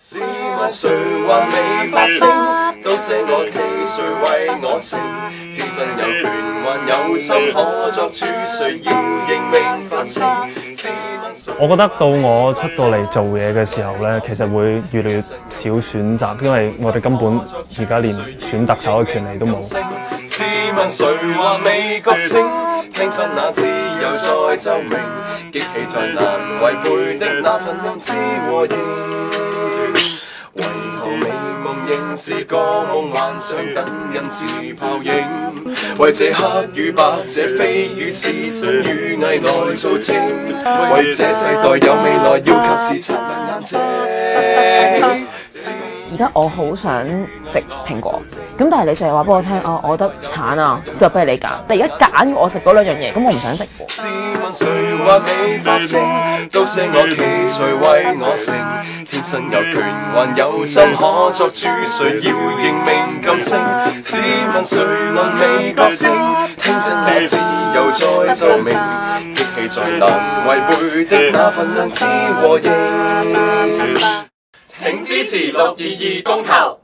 試問誰還未發聲？都寫我記，誰為我成？天生有權，還有心可作主，誰要認命發聲？我覺得到我出到嚟做嘢嘅時候咧，其實會越嚟越少選擇，因為我哋根本而家連選特首嘅權利都冇。試問誰還未覺醒？聽真那自由在奏鳴，激氣在難違背的那份良知和應。為何美夢仍是個夢幻想，等人自泡影？為這黑與白，這非與是，真與偽來做證。為這世代有未來，要及時擦亮眼睛。而家我好想食蘋果，咁但係你就係話俾我聽，我覺得橙啊，就俾你揀。但係而家揀我食嗰兩樣嘢，咁我唔想食喎。試問誰還未發聲？都寫我期，誰為我成？天生有權，還有心可作主，誰要認命噤聲？試問誰能未覺醒？聽真那自由在奏鳴，激氣在難違背的那份良知和應。請支持622公投。